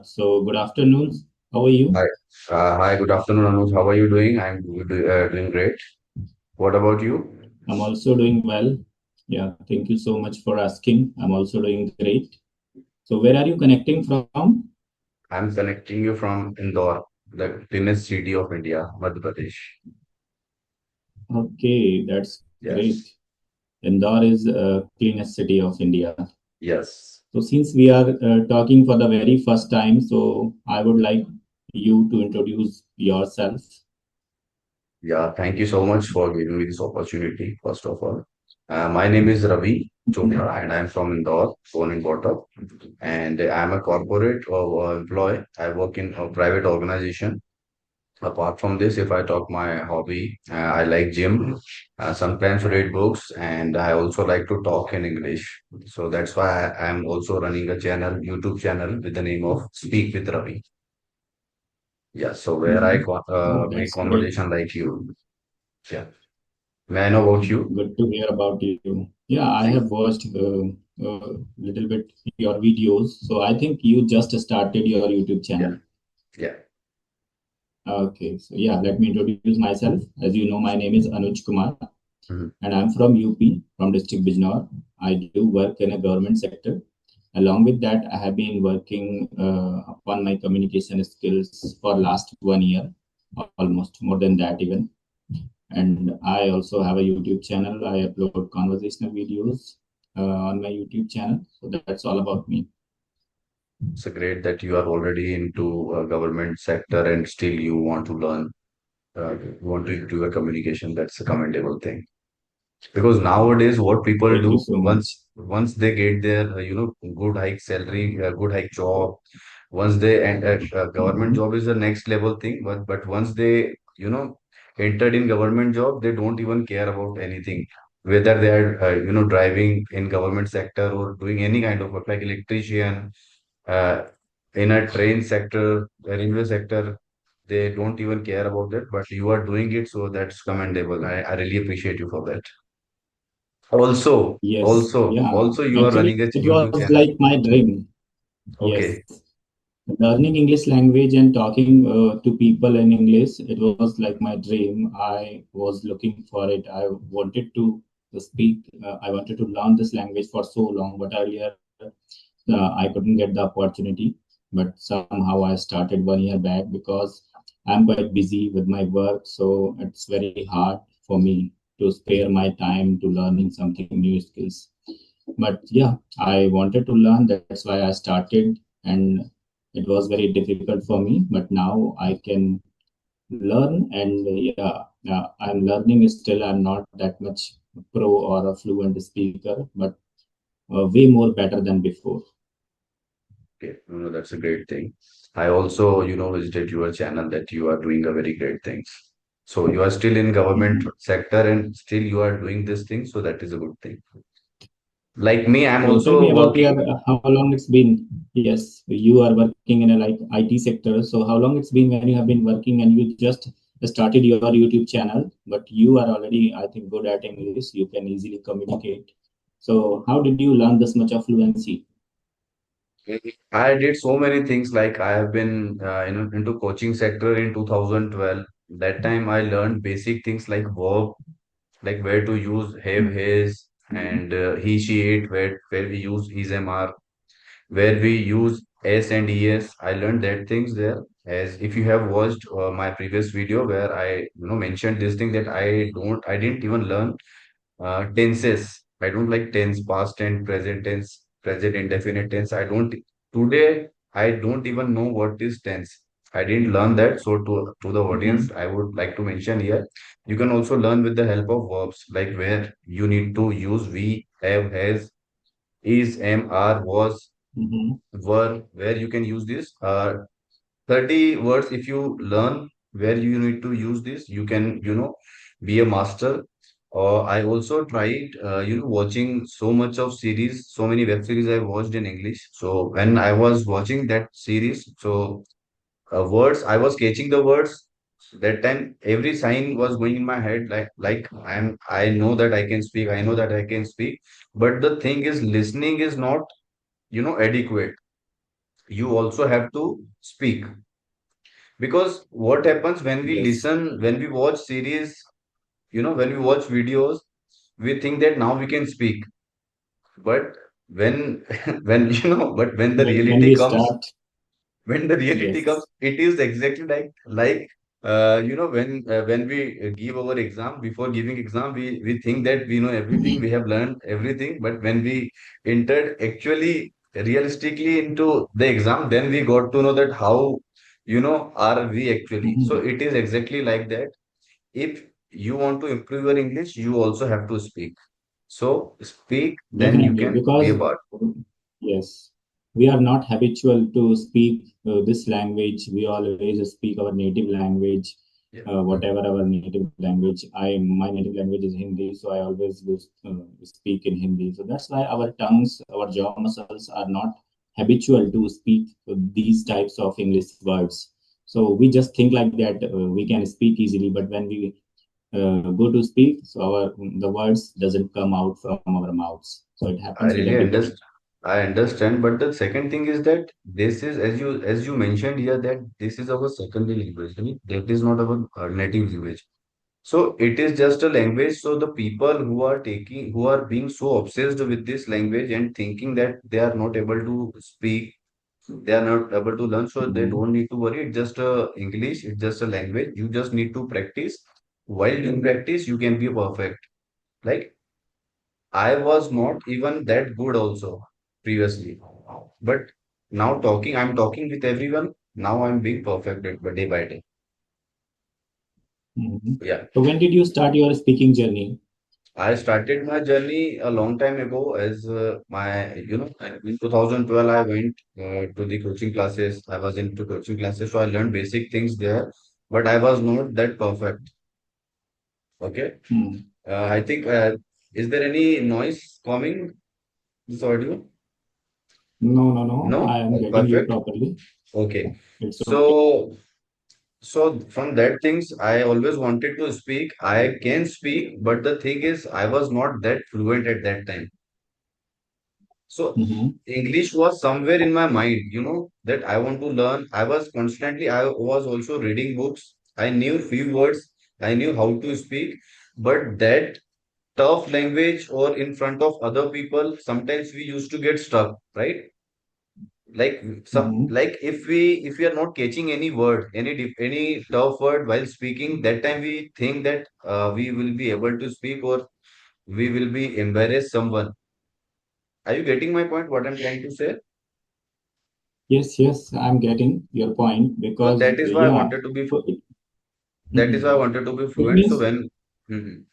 So good afternoon. How are you? Hi. Hi, good afternoon, Anuj. How are you doing? I'm doing great. What about you? I'm also doing well. Yeah, thank you so much for asking. I'm also doing great. So where are you connecting from? I'm connecting you from Indore, the cleanest city of India, Madhya Pradesh. Okay, that's great. Yes. Indore is cleanest city of India. Yes. So since we are talking for the very first time, so I would like you to introduce yourself. Yeah, thank you so much for giving me this opportunity, first of all. My name is Ravi Chopra, and I'm from Indore, born and brought up. And I'm a corporate employee. I work in a private organization. Apart from this, if I talk my hobby, I like gym, sometimes read books, and I also like to talk in English. So that's why I'm also running a channel, YouTube channel with the name of Speak with Ravi. Yeah, so where I Mhm. Oh, make that's great. conversation like you. Yeah. May I know about you? Good to hear about you. Yeah, I have watched a little bit your videos. So I think you just started your YouTube Yeah. channel. Yeah. Okay, so yeah, let me introduce myself. As you know, my name is Anuj Kumar, Mhm. and I'm from UP, from district Bijnor. I do work in a government sector. Along with that, I have been working upon my communication skills for last 1 year, almost more than that even. And I also have a YouTube channel. I upload conversational videos on my YouTube channel. So that's all about me. It's a great that you are already into government sector and still you want to learn, you want to do a communication. That's a commendable thing. Because nowadays what people Thank you do so much. once they get their good hike salary, good hike job, once they and government Mhm. job is the next level thing, but once they entered in government job, they don't even care about anything, whether they are driving in government sector or doing any kind of work like electrician, uh, in a train sector, railway sector. They don't even care about that, but you are doing it, so that's commendable. I really appreciate you for that. Also, Yes, also, yeah. also, you are Actually, running a it YouTube was channel. like my dream. Yes. Okay, Learning English language and talking to people in English, it was like my dream. I was looking for it. I wanted to speak, I wanted to learn this language for so long, but earlier I couldn't get the opportunity. But somehow I started 1 year back because I'm quite busy with my work. So it's very hard for me to spare my time to learning something new skills. But yeah, I wanted to learn. That's why I started. And it was very difficult for me, but now I can learn. And yeah, I'm learning still. I'm not that much pro or a fluent speaker, but way more better than before. okay, that's a great thing. I also, visited your channel that you are doing a very great things. So you are still in government Mhm. sector and still you are doing this thing. So that is a good thing. Like me, I'm So tell me also about your working. how long it's been. Yes, you are working in a like IT sector. So how long it's been when you have been working and you just started your YouTube channel, but you are already, I think, good at English. You can easily communicate. So how did you learn this much of fluency? I did so many things. Like I have been, into coaching sector in 2012. That time I learned basic things like verb, like where to use have, his, and he, she, it, where we use is, mr, where we use s and es. I learned that things there. As if you have watched my previous video where I mentioned this thing that I didn't even learn tenses. I don't like tense, past tense, present tense, present indefinite tense. I don't today. I don't even know what is tense. I didn't learn that. So to the audience, Mhm. I would like to mention here, you can also learn with the help of verbs, like where you need to use we, have, has, is, am, are, was, Mhm. were, where you can use this. 30 words if you learn where you need to use this, you can be a master. Or I also tried watching so much of series, so many web series I watched in English. So when I was watching that series, so words I was catching the words. That time every sign was going in my head, like I know that I can speak, I know that I can speak, but the thing is listening is not adequate. you also have to speak. Because what happens when we Yes. listen, when we watch series, when we watch videos, we think that now we can speak. But when, but when the When reality we comes, start, when the reality comes, yes. it is exactly like when we give our exam. Before giving exam, we think that we know everything, we have learned everything. But when we entered actually realistically into the exam, then we got to know that how are we actually. So Mhm. it is exactly like that. If you want to improve your English, you also have to speak. So speak, then you Definitely, can be a because part. yes, we are not habitual to speak this language. We always speak our native language, Yeah. whatever our native language. My native language is Hindi, so I always use, speak in Hindi. So that's why our tongues, our jaw muscles are not habitual to speak these types of English words. So we just think like that we can speak easily, but when we go to speak, so our the words doesn't come out from our mouths. So it happens I with really everybody. understand. I understand, but the second thing is that this is, as you mentioned here, that this is our secondary language. I mean, that is not our native language. So it is just a language. So the people who are being so obsessed with this language and thinking that they are not able to speak, they are not able to learn, so they Mhm. don't need to worry. It's just a English. It's just a language. You just need to practice. While you practice, you can be perfect. Like I was not even that good also previously. But now I'm talking with everyone. Now I'm being perfect day by day. Mhm. Yeah. So when did you start your speaking journey? I started my journey a long time ago as in 2012, I went to the coaching classes. I was into coaching classes, so I learned basic things there, but I was not that perfect. Okay. Hmm. I think, is there any noise coming? This audio? No, no, no. No? I am getting you Perfect. properly. Okay. It's okay. So, so from that things, I always wanted to speak. I can speak, but the thing is, I was not that fluent at that time. So Mm-hmm. English was somewhere in my mind, that I want to learn. I was also reading books. I knew few words. I knew how to speak, but that tough language or in front of other people, sometimes we used to get stuck, right? Like Mm-hmm. if we are not catching any word, any tough word while speaking, that time we think that we will be able to speak, or we will be embarrass someone. Are you getting my point? What I'm trying to say? Yes, yes, I'm getting your point So because that is why I yeah. wanted to be So it, that is why I mhm. wanted to be It fluent. So means when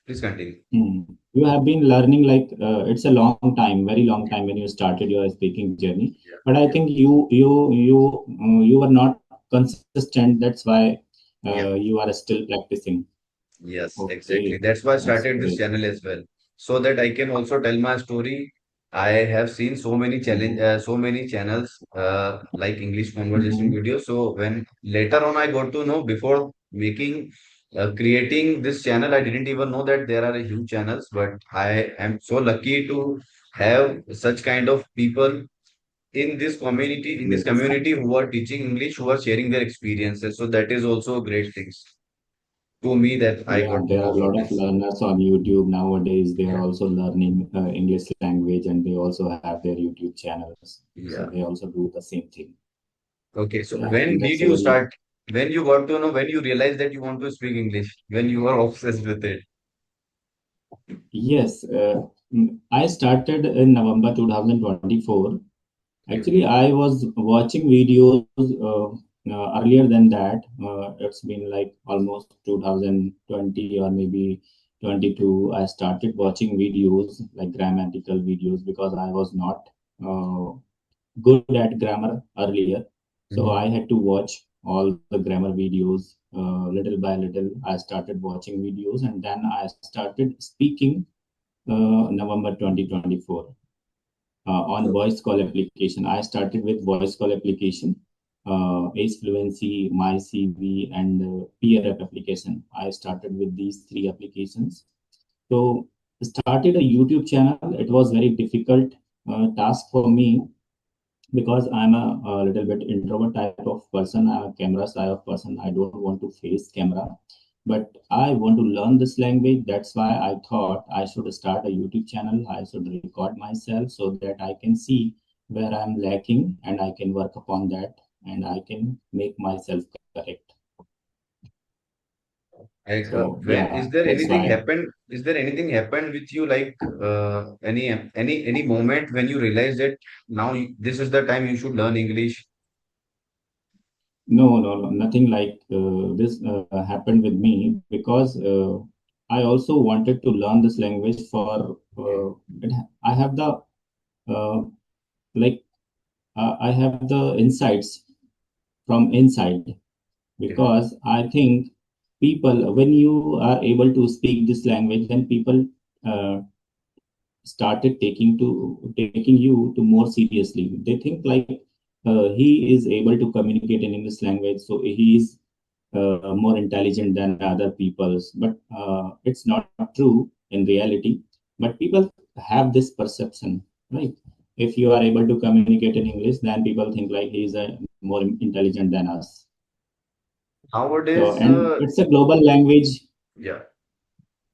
please continue. you have been learning like it's a long time, very long time when you started your speaking journey. Yeah, But I yeah, think you were not consistent. That's why yeah. you are still practicing. Yes, exactly. Okay, That's why I that's started this great. channel as well, so that I can also tell my story. I have seen Mhm. so many channels like English conversation Mhm. videos. So when later on I got to know, before creating this channel, I didn't even know that there are huge channels. But I am so lucky to have such kind of people in this Yes. community who are teaching English, who are sharing their experiences. So that is also a great thing to me that I Yeah, got to there are know a from lot of this. learners on YouTube nowadays. They are Yeah, also learning English language and they also have their YouTube channels. So yeah. they also do the same thing. Okay, so Yeah, I when think did that's a you very start? When you got to know, when you realized that you want to speak English, when you were obsessed with it? yes. I started in November 2024. Okay. Actually, I was watching videos earlier than that. It's been like almost 2020 or maybe 22. I started watching videos like grammatical videos because I was not uh, good at grammar earlier. So Mhm. I had to watch all the grammar videos little by little. I started watching videos and then I started speaking November 2024 on So, voice call application. I started with voice call application, Ace Fluency, MyCV, and Peer App application. I started with these three applications. So started a YouTube channel. It was very difficult task for me because I'm a little bit introvert type of person. I'm a camera shy of person. I don't want to face camera, but I want to learn this language. That's why I thought I should start a YouTube channel. I should record myself so that I can see where I'm lacking and I can work upon that and I can make myself correct. Like, So when yeah, that's why. is there anything happened with you like any moment when you realize that now this is the time you should learn English? No, no, no, nothing like this happened with me because I also wanted to learn this language for I have the uh, like I have the insights from inside Okay. because I think people when you are able to speak this language, then people uh, started taking you to more seriously. They think like he is able to communicate in English language, so he is more intelligent than other people's. But it's not true in reality. But people have this perception, right? If you are able to communicate in English, then people think like he is more intelligent than us. So, Nowadays, and it's a global language. yeah,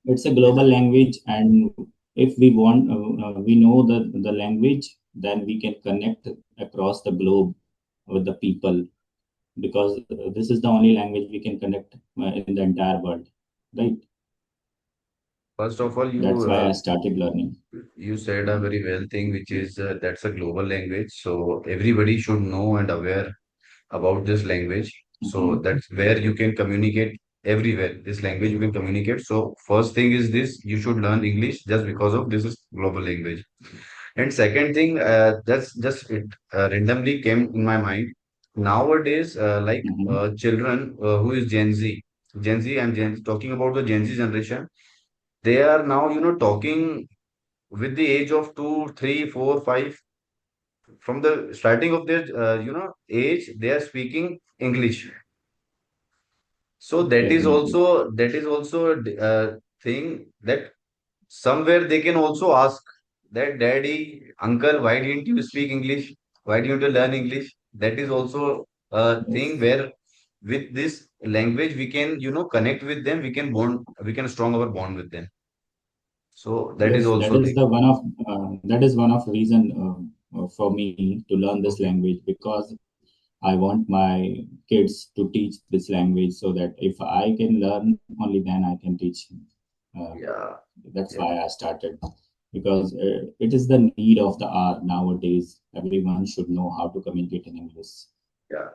It's a please. global language, and if we want, we know the language, then we can connect across the globe with the people because this is the only language we can connect in the entire world, right? First of all, That's why I started learning. you said a very well thing, which is that's a global language, so everybody should know and aware about this language. So Hmm. that's where you can communicate everywhere. This language you can communicate. So first thing is this, you should learn English just because of this is global language. And second thing, that's just it randomly came in my mind. Nowadays, Hmm. children who is Gen Z, talking about the Gen Z generation. They are now, talking with the age of 2, 3, 4, 5. From the starting of their, age, they are speaking English. So Definitely. that is also a thing that somewhere they can also ask that daddy, uncle, why didn't you speak English? Why didn't you learn English? That is also a thing Yes. where with this language we can, connect with them. We can strong our bond with them. So that is Yes, that also is thing. the one of that is one of reason for me to learn this Okay. language because I want my kids to teach this language so that if I can learn, only then I can teach. Uh, Yeah. that's Yeah. why I started because it is the need of the hour nowadays. Everyone should know how to communicate in English. Yeah.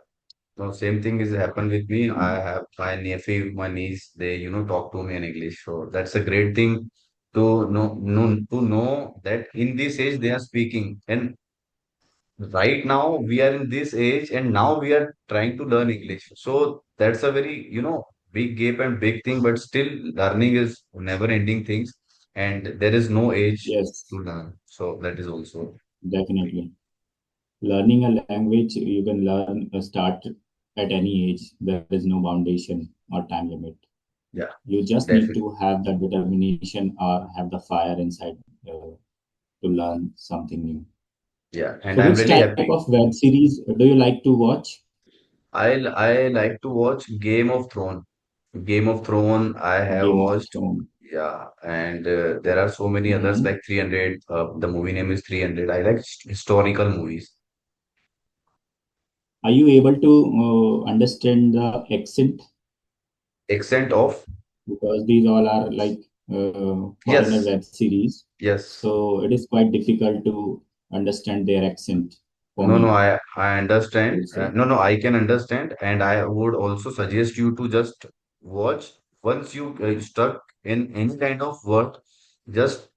No, same thing is happened with me. I Mm. have my nephew, my niece, they, talk to me in English. So that's a great thing to know that in this age they are speaking. And right now we are in this age and now we are trying to learn English. So that's a very, big gap and big thing, but still learning is never ending things and there is no age Yes, to learn. So that is also big. definitely. Learning a language you can learn start at any age. There is no foundation or time limit. Yeah, You just need definitely. to have the determination or have the fire inside to learn something new. Yeah, So, and I'm which really type happy. of web series do you like to watch? I like to watch Game of Thrones. Game of Thrones, I have Game of watched. Thrones. Yeah, and there are so many others Hmm. like 300. The movie name is 300. I like historical movies. Are you able to understand the accent? Accent of Because these all are like foreigner yes, web series. yes. So, it is quite difficult to understand their accent for No, no, me, I I understand. would say. No, no, I can understand, and I would also suggest you to just watch once you stuck in any kind of word, just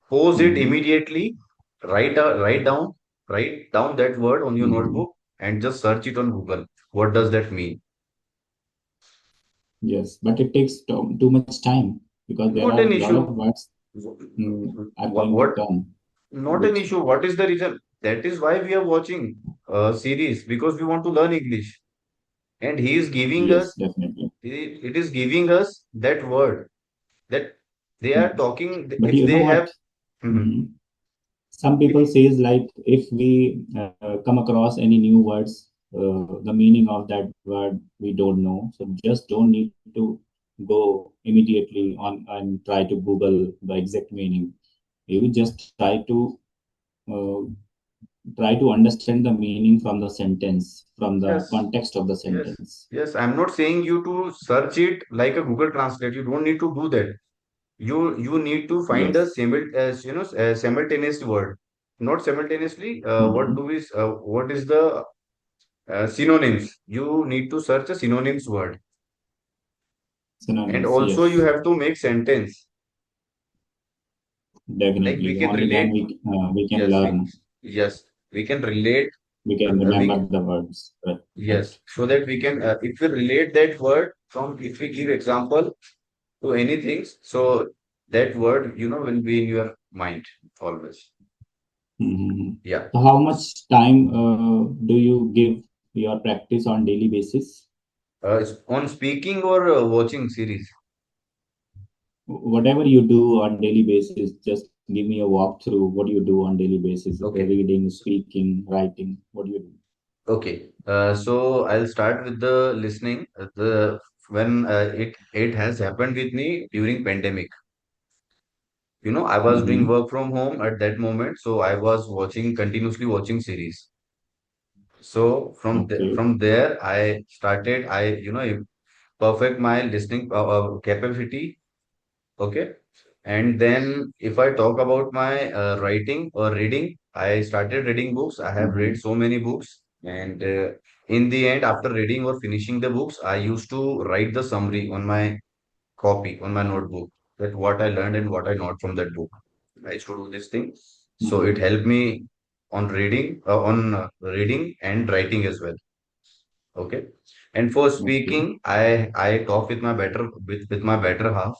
pause it Hmm. immediately, write down that word on your Hmm. notebook and just search it on Google. What does that mean? Yes, but it takes too much time because there Not are an a lot of issue. words are going to What? come, Not an which issue. What is the reason? That is why we are watching a series because we want to learn English. And he is giving yes, us, definitely. it is giving us that word that they are Mm. talking. But If you know they what? have, Mhm. Hmm. some people says like if we come across any new words, the meaning of that word we don't know, so just don't need to go immediately on and try to google the exact meaning. You just uh, try to understand the meaning from the sentence, from the Yes, context of the yes, sentence. yes. I'm not saying you to search it like a Google Translate. You don't need to do that. You need to find a Yes. simultaneous word, not simultaneously. Mhm. What is the synonyms? You need to search a synonyms word, and Synonyms, also you yes. have to make sentence. Like we Definitely. can Only then relate. we can Yes, learn. yes, we can relate. We can We remember the words. Right. Yes, so that we can, if we relate that word from, if we give example to anything, so that word, will be in your mind always. Mhm. Yeah. So how much time do you give your practice on daily basis? On speaking or watching series. Whatever you do on daily basis, just give me a walkthrough. What do you do on daily basis? Okay. Reading, speaking, writing. What do you do? Okay. So I'll start with the listening. The when it has happened with me during pandemic. I was doing Mm-hmm. work from home at that moment, so I was watching continuously watching series. So Okay. from there, I started. Perfect my listening capacity. Okay. And then if I talk about my writing or reading, I started reading books. I have read Mm-hmm. so many books. And in the end, after reading or finishing the books, I used to write the summary on my copy, on my notebook, that what I learned and what I not from that book. I used to do this thing. So it Mm-hmm. helped me on reading and writing as well. Okay. And for Okay. speaking, I talk with my better half.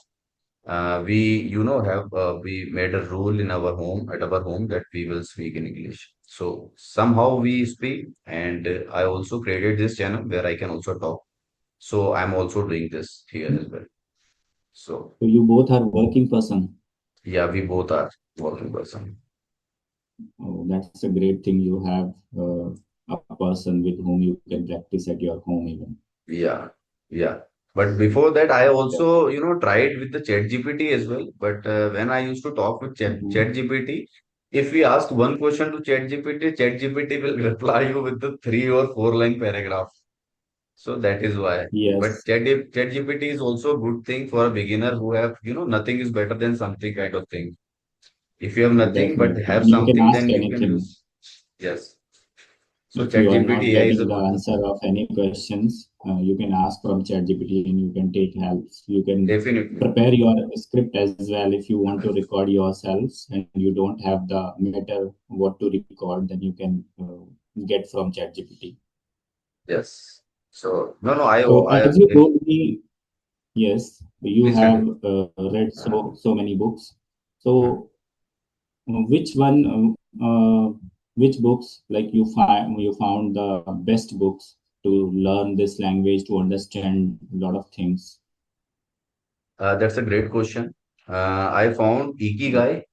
We made a rule in our home, at our home, that we will speak in English. So somehow we speak, and I also created this channel where I can also talk. So I'm also doing this here as well. So So you both are working person. yeah, we both are working person. Oh, that's a great thing. You have a person with whom you can practice at your home even. Yeah, yeah. But before that, I That, also, tried with the Chat GPT as well. But when I used to talk with mhm. Chat GPT, if we ask one question to Chat GPT will reply you with the 3 or 4 line paragraph. So that is why. But Yes, Chat GPT is also a good thing for a beginner who have, nothing is better than something kind of thing. If you have nothing but definitely. have And you can something, ask then you can anything. use. Yes. So If you are not ChatGPT AI is a getting the good. answer of any questions, you can ask from ChatGPT and you can take helps. You can Definitely. prepare your script as well if you want to record yourselves and you don't have the matter what to record, then you can get from ChatGPT. Yes. So no, no, I, So I, as you told me, yes, you please have continue. read so many books. Hmm. So which one, which books like you found the best books to learn this language to understand a lot of things? That's a great question. I found Ikigai.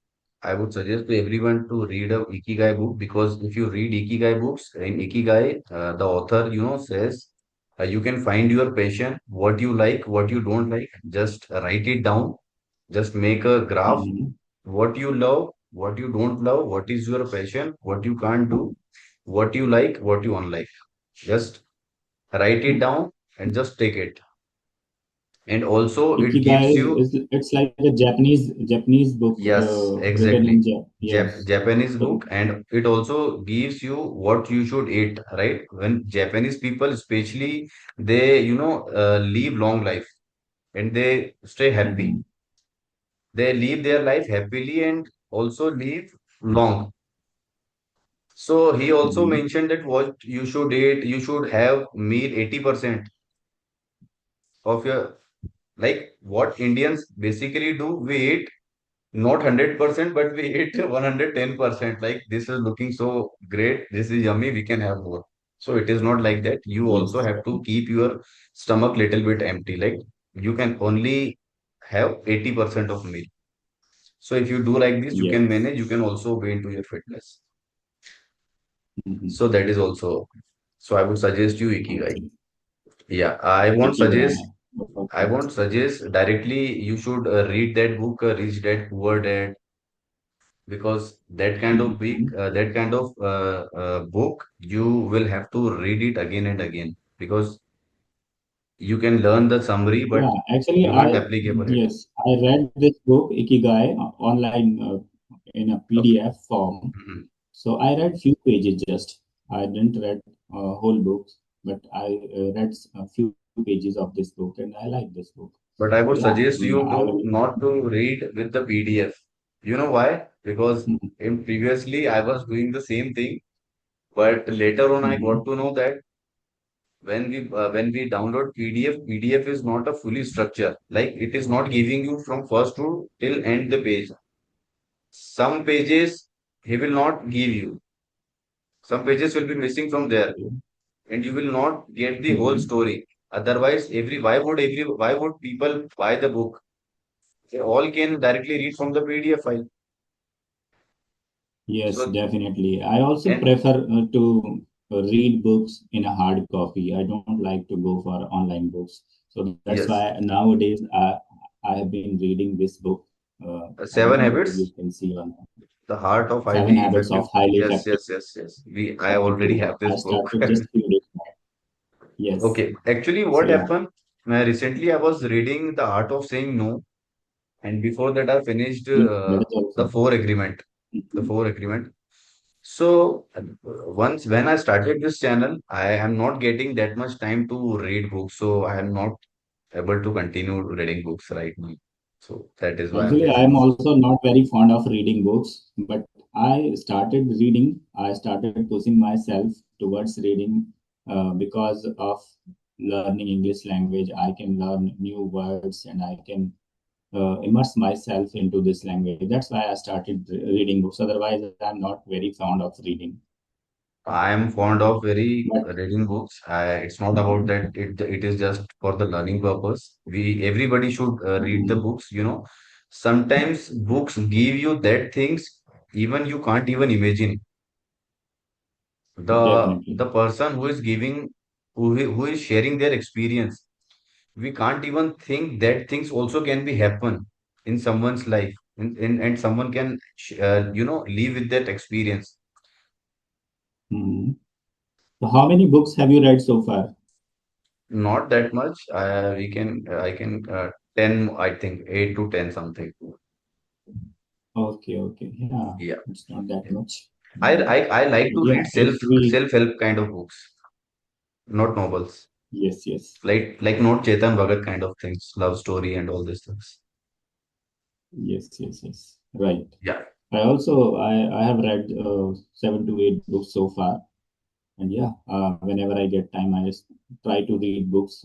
I would suggest to everyone to read a Ikigai book, because if you read Ikigai books, in Ikigai, the author, says you can find your passion, what you like, what you don't like. Just write it down. Just make a graph. Mhm. What you love, what you don't love, what is your passion, what you can't do, what you like, what you unlike. Just write it down and just take it. And also it Ikigai gives you. is it's like a Japanese book Yes, written in exactly. yes. Japanese So book, and it also gives you what you should eat, right? When Japanese people, especially, they, live long life and they stay happy. mhm, They live their life happily and also live long. So he also mhm, mentioned that what you should eat, you should have meal 80% of your, like what Indians basically do, we eat not 100%, but we eat 110%. Like, this is looking so great, this is yummy, we can have more. So it is not like that. You also yes. have to keep your stomach little bit empty. Like, you can only have 80% of meal. So if you do like this, you can Yes. manage, you can also be into your fitness. Hmm. So that is also, so I would suggest you Ikigai. Okay. Yeah, Ikigai. I Okay. won't suggest directly you should read that book, Rich Dad Poor Dad, because Mhm. that kind of book you will have to read it again and again, because you can learn the summary but Yeah, actually, you can't applicable it. yes, I read this book Ikigai online in a Okay. PDF form. Mhm. So I read few pages just. I didn't read whole books, but I read a few pages of this book, and I like this book. But So I would yeah, suggest you I to will. not to read with the PDF. You know why? Because Mhm. in previously I was doing the same thing, but later on I got Mhm. to know that when we download PDF is not a fully structure. Like it is not giving you from first to till end the page. Some pages he will not give you. Some pages will be missing from there, Okay. and you will not get the whole Mhm. story. Otherwise, why would people buy the book? They all can directly read from the PDF file. Yes, So definitely. I also and prefer to read books in a hard copy. I don't like to go for online books. So that's why yes, nowadays I have been reading this book. I Seven think you Habits, can see on the heart of Seven highly Habits effective. of Highly Yes. I Effective already People. have I this book. started just few days back. Yes. Okay, actually, So what yeah, happened? Recently, I was reading The Art of Saying No, and before that, I finished yes, that is the also. Four Agreement. The Mhm. Four Agreement. So once when I started this channel, I am not getting that much time to read books, so I am not able to continue reading books right now. So that is why I'm Actually, I busy. am also not very fond of reading books, but I started reading. I started pushing myself towards reading because of learning English language. I can learn new words and I can immerse myself into this language. That's why I started reading books. Otherwise, I'm not very fond of reading. I am fond of very But reading books. It's not about mhm, that it is just for the learning purpose. We everybody should read the mhm, books, you know. Sometimes books give you that things even you can't even imagine. The definitely. person who is giving who is sharing their experience, we can't even think that things also can be happen in someone's life, and someone can live with that experience. Mhm. So, how many books have you read so far? Not that much. I can 10, I think 8 to 10 something. Okay, okay. Yeah, Yeah. it's not that Yeah. much. Mhm. I like But to yeah, read if we, self help kind of books, not novels. yes, yes, Like not Chetan Bhagat kind of things, love story and all these things. yes. Right. Yeah. I have read 7 to 8 books so far, and yeah, whenever I get time, try to read books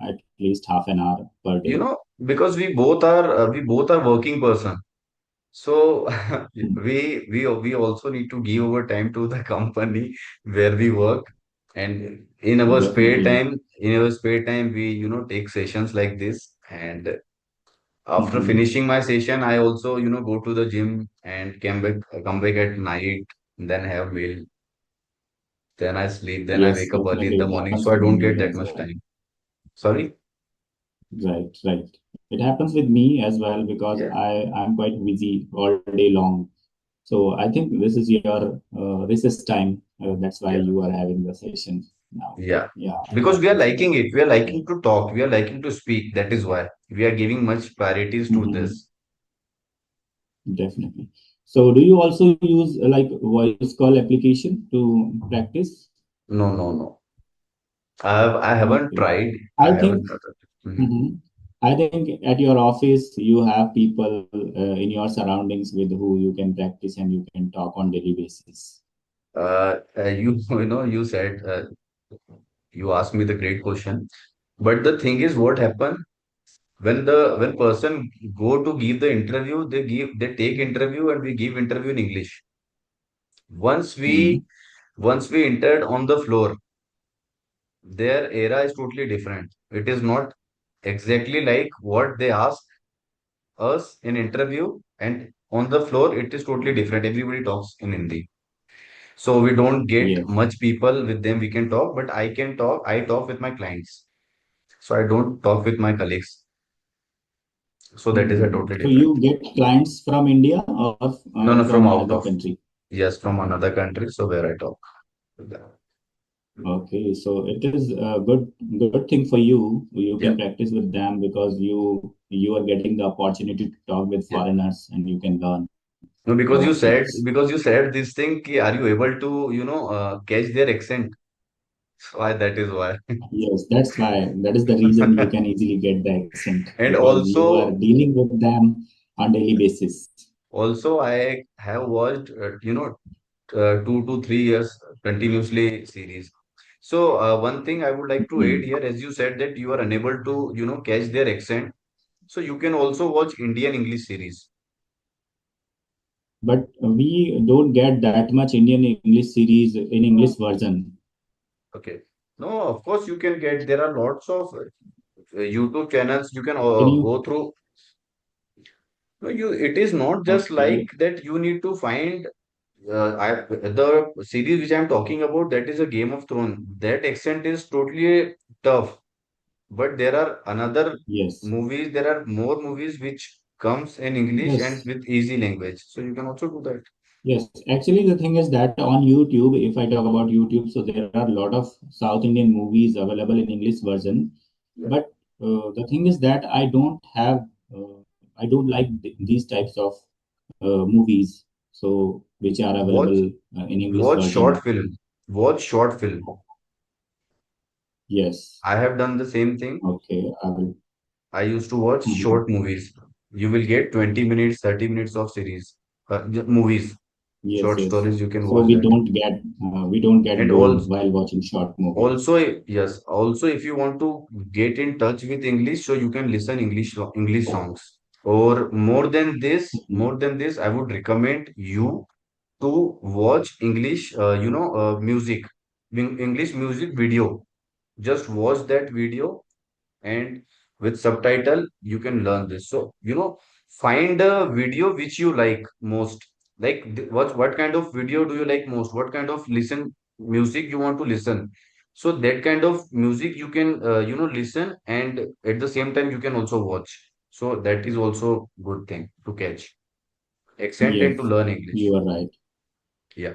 at least half an hour per day. You know, because we both are working person. So Hmm. we also need to give our time to the company where we work, and Definitely. in our spare time, we take sessions like this. And after Hmm. finishing my session, I also go to the gym and come back at night, then have meal, then I sleep, then I Yes, wake up early in definitely. the It morning, happens so I with don't me get that as much well. time. Sorry. Right, right. It happens with me as well because Yeah. I'm quite busy all day long. So I think this is your recess time. That's why Yeah. you are having the session now. Yeah. Yeah, I Because got we are this. liking it. We are Right. liking to talk. We are liking to speak. That is why we are giving much priorities to Mhm. this. Definitely. So, do you also use like voice call application to practice? No, no, no. I haven't Okay. tried. I I haven't think tried. Mhm. mhm. I think at your office you have people in your surroundings with who you can practice and you can talk on daily basis. You said you asked me the great question. But the thing is, what happened when person go to give the interview, they take interview and we give interview in English. Once Hmm. we once we entered on the floor, their era is totally different. It is not exactly like what they ask us in interview. And on the floor, it is totally different. Everybody talks in Hindi. So we don't get Yes. much people with them we can talk, but I can talk. I talk with my clients. So I don't talk with my colleagues. So that is a totally So different. you get clients from India or No, no, from from out another of, country? yes, from another country. So where I talk with them. Okay, so it is a good thing for you. You Yeah. can practice with them because you are getting the opportunity to talk with Yeah. foreigners and you can learn No, a lot of things. because you said this thing, ki, are you able to, catch their accent? Why that is why. Yes, that's why. That is the reason you can easily get the accent And because you are also, dealing with them on daily basis. also I have watched, 2 to 3 years continuously series. So one thing I would like to add Hmm. here, as you said that you are unable to, catch their accent. So you can also watch Indian English series. But we don't get that much Indian English series in English No. version. Okay. No, of course you can get. There are lots of YouTube channels you can Can you? go through. No, you. It is not just like Okay. that. You need to find. The series which I'm talking about, that is a Game of Thrones. That accent is totally tough. But there are another Yes. movies. There are more movies which comes in English and Yes. with easy language. So you can also do that. Yes, actually, the thing is that on YouTube, if I talk about YouTube, so there are a lot of South Indian movies available in English version. Yeah. But the thing is that uh, I don't like these types of movies, so which are Watch available in English watch short version. film. Watch short film. Yes. I have done the same thing. Okay. I will. I used to watch Mhm. short movies. You will get 20 minutes, 30 minutes of series, movies, Yes. short Yes. stories. You can So watch that. we don't get And bored while watching short movies. yes, also if you want to get in touch with English, so you can listen English songs. Or Mhm. I would recommend you to watch English, music, English music video. Just watch that video and with subtitle you can learn this. So find a video which you like most, like what kind of video do you like most, what kind of listen music you want to listen. So that kind of music you can listen, and at the same time you can also watch. So that is also good thing to catch accent and to Yes, learn English. you are right. Yeah.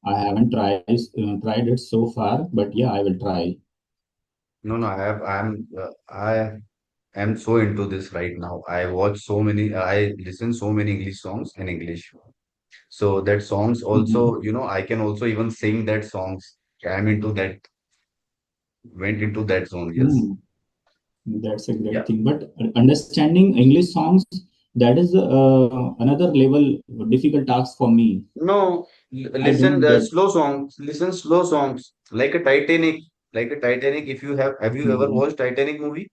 I haven't tried it so far, but yeah, I will try. No, no, I am so into this right now. I listen so many English songs in English. So that songs Mhm. also, I can also even sing that songs. I'm into that, went into that zone. Yes. Hmm. That's a Yeah. great thing. But understanding English songs, that is another level difficult task for me. No, I listen don't get. slow songs. Listen slow songs like a Titanic. Like a Titanic. If you have you ever Mhm. watched Titanic movie?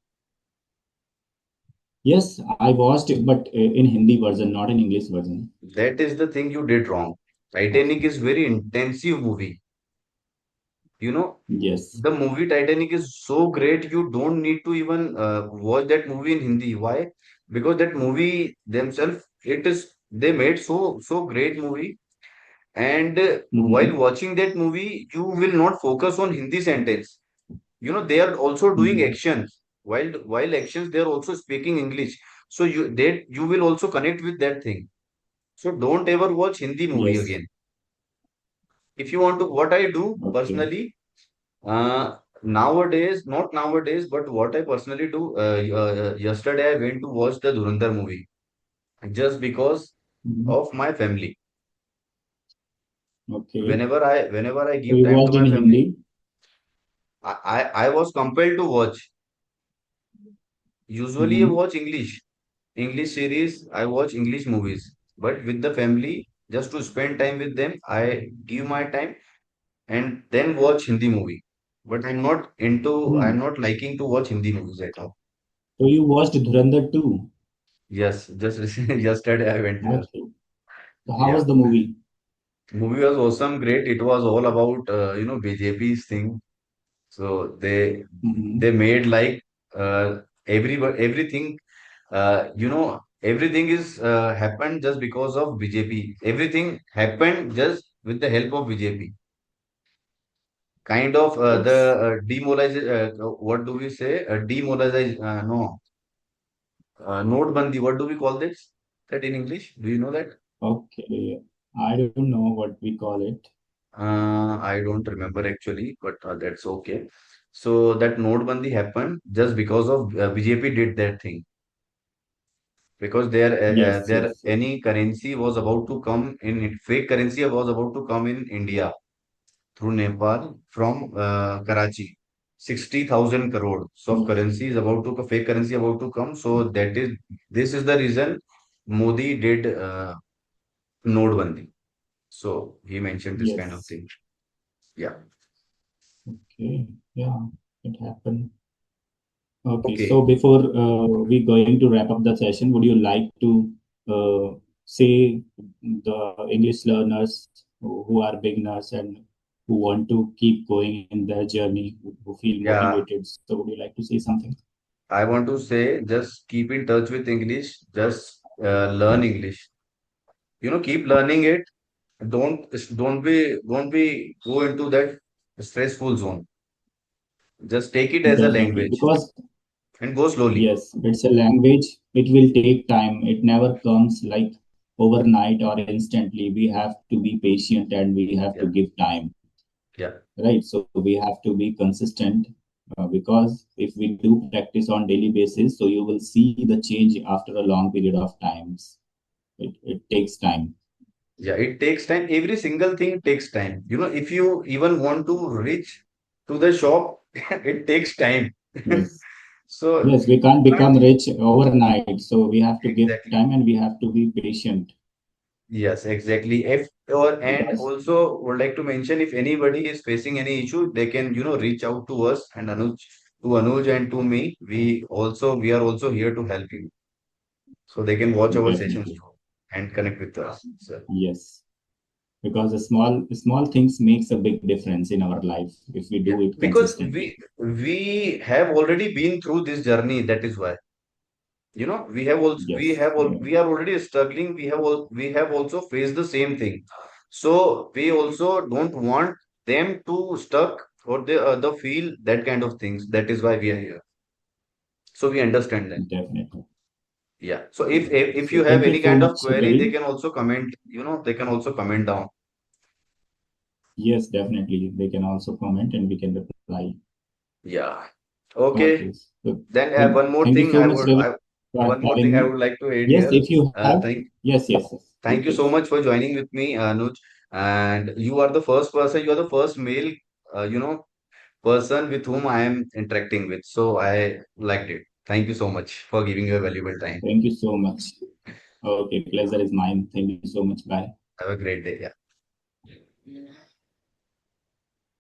Yes, I watched it, but in Hindi version, not in English version. That is the thing you did wrong. Titanic is very intensive movie. You know, Yes. the movie Titanic is so great, you don't need to even watch that movie in Hindi. Why? Because that movie themselves, they made so great movie. And while Hmm. watching that movie, you will not focus on Hindi sentence. They are also doing Hmm. actions. While actions, they are also speaking English. So you will also connect with that thing. So don't ever watch Hindi movie Yes. again. If you want to, what I do Okay. personally, nowadays, not nowadays, but what I personally do, yesterday I went to watch the Dhurandhar movie just because Mhm. of my family. Okay. Whenever I So give you time to watched in my family, Hindi? I was compelled to watch. Usually I Hmm. watch English series, I watch English movies, but with the family, just to spend time with them, I give my time and then watch Hindi movie. But I'm Hmm. not liking to watch Hindi movies at all. So you watched Dhurandhar too? Yes, just yesterday I went there. Okay. So how Yeah, was the movie? movie was awesome, great. It was all about BJP's thing. So they Hmm. made like everything. Everything is happened just because of BJP. Everything happened just with the help of BJP. Kind of the Yes. what do we say? Demoralize, no, Notebandi. What do we call this? That in English? Do you know that? Okay. I don't know what we call it. I don't remember actually, but that's okay. So that Notebandi happened just because of BJP did that thing. Because Yes, there yes, yes. any currency was about to come in, fake currency was about to come in India through Nepal from Karachi. 60,000 crore of Yes, currency is about to, fake currency about to come. So this is the reason Modi did Notebandi. So he mentioned this kind of yes. thing. Yeah. Okay. Yeah, it happened. Okay, so Okay. before we going to wrap up the session, would you like to say the English learners who are beginners and who want to keep going in their journey, who feel Yeah. motivated? So, would you like to say something? I want to say just keep in touch with English. Just learn English. Keep learning it. Don't be go into that stressful zone. Just take it as a Definitely, language because and go slowly. yes, it's a language. It will take time. It never comes like overnight or instantly. We have to be patient and we have to Yeah, give time, yeah, right? So we have to be consistent because if we do practice on daily basis, so you will see the change after a long period of times. It takes time. yeah. It takes time. Every single thing takes time. If you even want to reach to the shop, it takes time. Yes, So yes, we can't you can't. become rich overnight, so we have to give time Exactly. and we have to be patient Yes, exactly. If or and because also would like to mention if anybody is facing any issue, they can reach out to us and Anuj and to me. We are also here to help you, so they can watch our sessions definitely. too and connect with us. So, Yes, because the small things makes a big difference in our life if we do yeah, it because consistently. we have already been through this journey. That is why we have also Yes, yeah, we are already struggling. We have also faced the same thing. So we also don't want them to stuck or the feel that kind of things. That is why we are here. So we understand that. definitely. Yeah. So if So you have thank you any so kind of much, query, they Ravi. can also comment. They can also comment down. Yes, definitely. They can also comment and we can reply. Yeah. Okay. Okay. So Then thank you so much, Ravi, for one more having thing I me. would like to add Yes, here. if you have, Thank yes, yes, yes. Please, thank you so please. much for joining with me, Anuj. And you are the first person. You are the first male, person with whom I am interacting with. So I liked it. Thank you so much for giving your valuable time. Thank you so much. Okay, pleasure is mine. Thank you so much. Bye. Have a great day. Yeah.